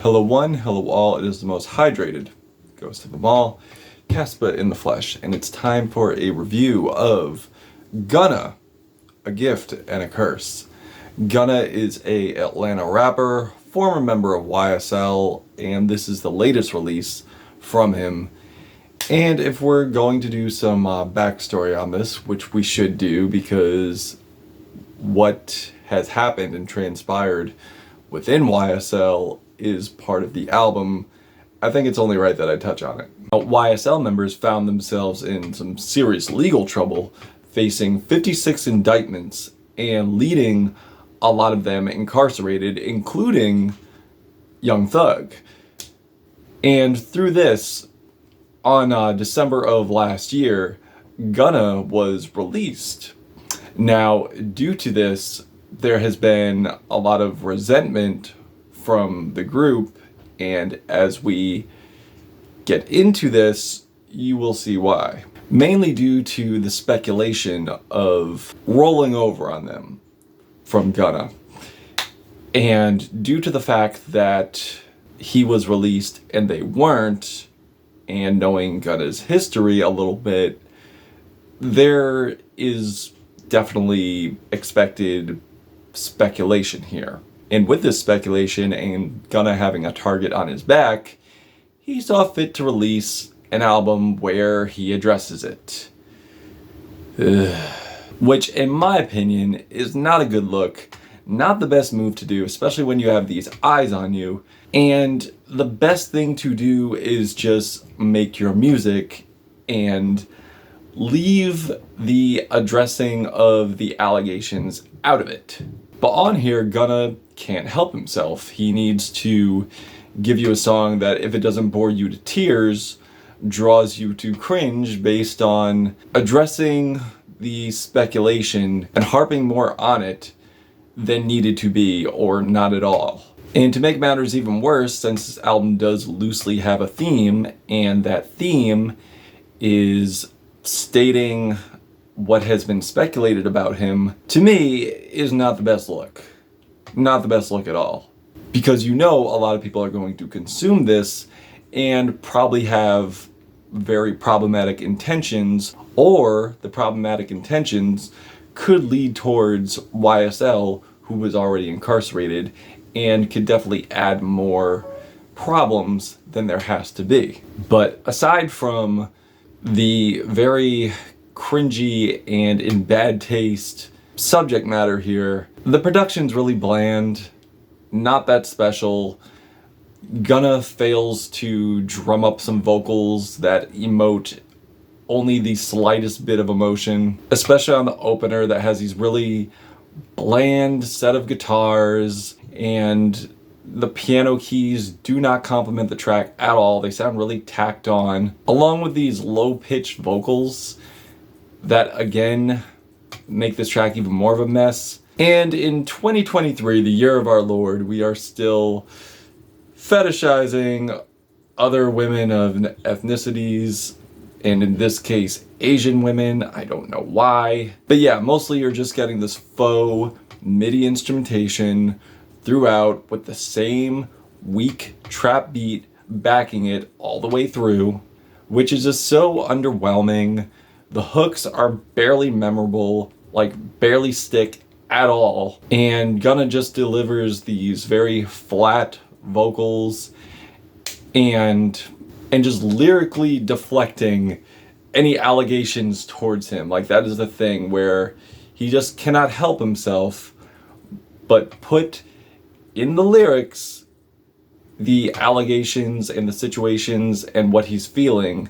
Hello one, hello all, it is the most hydrated ghost of them all, Caspa in the flesh, and it's time for a review of Gunna, A Gift and a Curse. Gunna is a Atlanta rapper, former member of YSL, and this is the latest release from him. And if we're going to do some backstory on this, which we should do because what has happened and transpired within YSL is part of the album, I think it's only right that I touch on it. YSL members found themselves in some serious legal trouble, facing 56 indictments and leading a lot of them incarcerated, including Young Thug. And through this, on December of last year, Gunna was released. Now, due to this, there has been a lot of resentment from the group, and as we get into this, you will see why. Mainly due to the speculation of rolling over on them from Gunna, and due to the fact that he was released and they weren't, and knowing Gunna's history a little bit, there is definitely expected speculation here. And with this speculation and Gunna having a target on his back, he saw fit to release an album where he addresses it. Which, in my opinion, is not a good look, not the best move to do, especially when you have these eyes on you. And the best thing to do is just make your music and leave the addressing of the allegations out of it. But on here, Gunna can't help himself. He needs to give you a song that, if it doesn't bore you to tears, draws you to cringe based on addressing the speculation and harping more on it than needed to be, or not at all. And to make matters even worse, since this album does loosely have a theme, and that theme is stating what has been speculated about him, to me, is not the best look. Not the best look at all. Because you know a lot of people are going to consume this and probably have very problematic intentions, or the problematic intentions could lead towards YSL, who was already incarcerated, and could definitely add more problems than there has to be. But aside from the very cringy and in bad taste subject matter here, the production's really bland, not that special. Gunna fails to drum up some vocals that emote only the slightest bit of emotion, especially on the opener that has these really bland set of guitars, and the piano keys do not complement the track at all. They sound really tacked on, along with these low-pitched vocals that again make this track even more of a mess. And in 2023, the year of our Lord, we are still fetishizing other women of ethnicities, and in this case, Asian women. I don't know why. But yeah, mostly you're just getting this faux MIDI instrumentation throughout with the same weak trap beat backing it all the way through, which is just so underwhelming. The hooks are barely memorable, like barely stick at all, and Gunna just delivers these very flat vocals and just lyrically deflecting any allegations towards him. Like, that is the thing where he just cannot help himself but put in the lyrics the allegations and the situations and what he's feeling,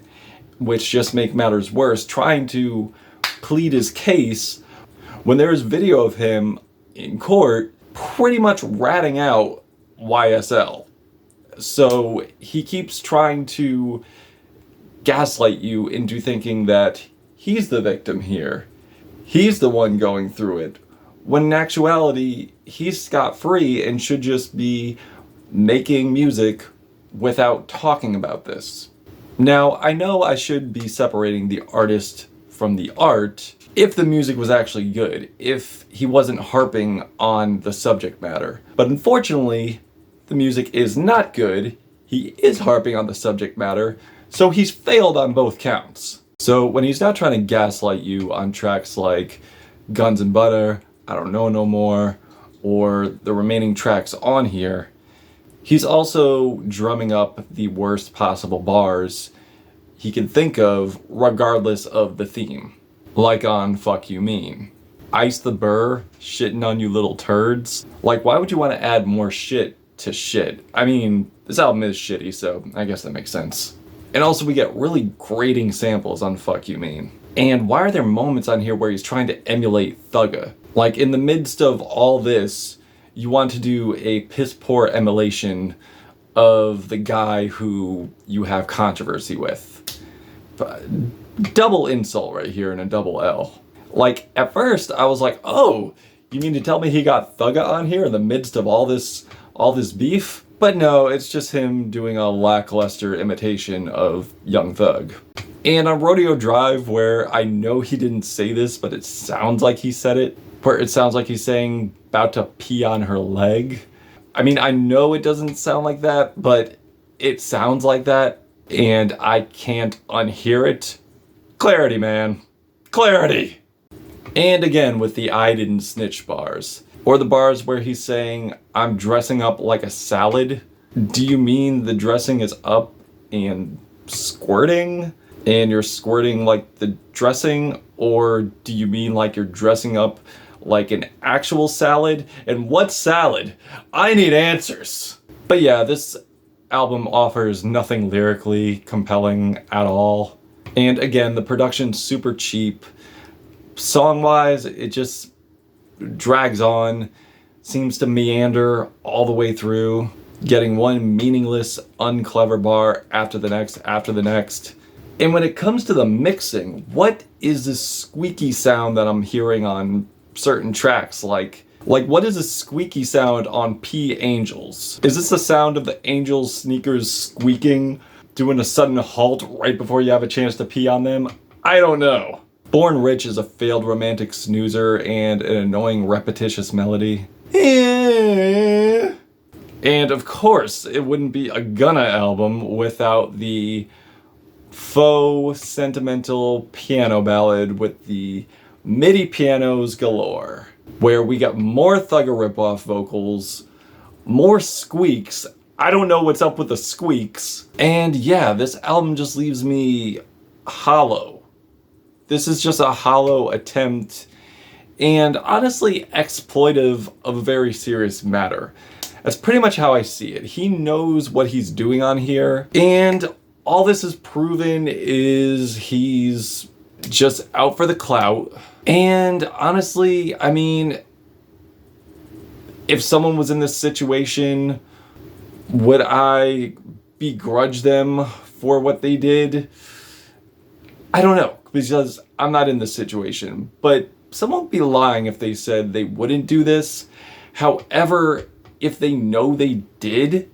which just make matters worse, trying to plead his case when there is video of him in court pretty much ratting out YSL. So he keeps trying to gaslight you into thinking that he's the victim here. He's the one going through it, when in actuality, he's scot-free and should just be making music without talking about this. Now, I know I should be separating the artist from the art if the music was actually good, if he wasn't harping on the subject matter. But unfortunately, the music is not good, he is harping on the subject matter, so he's failed on both counts. So when he's not trying to gaslight you on tracks like Guns and Butter, I Don't Know No More, or the remaining tracks on here, he's also drumming up the worst possible bars he can think of regardless of the theme. Like on Fuck You Mean. Ice the Burr, shitting on you little turds. Like, why would you want to add more shit to shit? I mean, this album is shitty, so I guess that makes sense. And also we get really grating samples on Fuck You Mean. And why are there moments on here where he's trying to emulate Thugga? Like, in the midst of all this, you want to do a piss-poor emulation of the guy who you have controversy with. But double insult right here in a double L. Like, at first, I was like, oh, you mean to tell me he got Thugga on here in the midst of all this beef? But no, it's just him doing a lackluster imitation of Young Thug. And on Rodeo Drive, where I know he didn't say this, but it sounds like he said it, where it sounds like he's saying, about to pee on her leg. I mean, I know it doesn't sound like that, but it sounds like that, and I can't unhear it. Clarity, man. Clarity! And again with the I didn't snitch bars. Or the bars where he's saying, I'm dressing up like a salad. Do you mean the dressing is up and squirting? And you're squirting like the dressing? Or do you mean like you're dressing up like an actual salad? And what salad? I need answers. But yeah, this album offers nothing lyrically compelling at all. And again, the production's super cheap. Song-wise, it just drags on, seems to meander all the way through, getting one meaningless, unclever bar after the next. And when it comes to the mixing, what is this squeaky sound that I'm hearing on certain tracks? Like what is this squeaky sound on P Angels? Is this the sound of the Angels' sneakers squeaking, doing a sudden halt right before you have a chance to pee on them? I don't know. Born Rich is a failed romantic snoozer and an annoying repetitious melody. And of course, it wouldn't be a Gunna album without the faux sentimental piano ballad with the MIDI pianos galore, where we got more Thugga ripoff vocals, more squeaks. I don't know what's up with the squeaks. And yeah, this album just leaves me hollow. This is just a hollow attempt, and honestly exploitive of a very serious matter. That's pretty much how I see it. He knows what he's doing on here, and all this is proven is he's just out for the clout. And honestly, I mean, if someone was in this situation, would I begrudge them for what they did? I don't know, because I'm not in this situation, but someone would be lying if they said they wouldn't do this. However, if they know they did,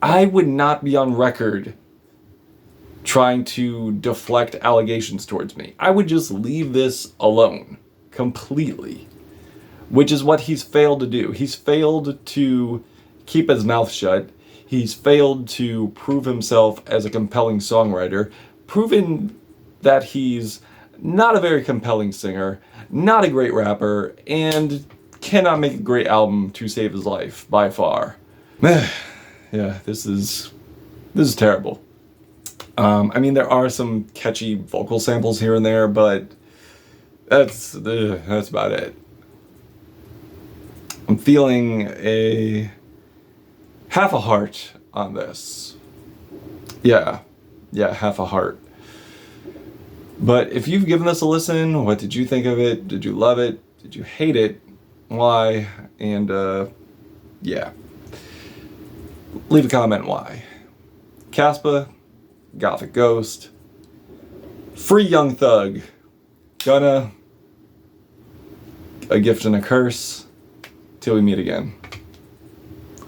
I would not be on record trying to deflect allegations towards me. I would just leave this alone, completely, which is what he's failed to do. He's failed to keep his mouth shut. He's failed to prove himself as a compelling songwriter, proven that he's not a very compelling singer, not a great rapper, and cannot make a great album to save his life, by far. Yeah, this is terrible. I mean, there are some catchy vocal samples here and there, but that's about it. I'm feeling a half a heart on this. Yeah, half a heart. But if you've given this a listen, what did you think of it? Did you love it? Did you hate it? Why? And yeah. Leave a comment why. Caspa, Gothic Ghost, Free Young Thug, Gunna, A Gift and a Curse, till we meet again.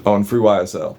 Oh, and Free YSL.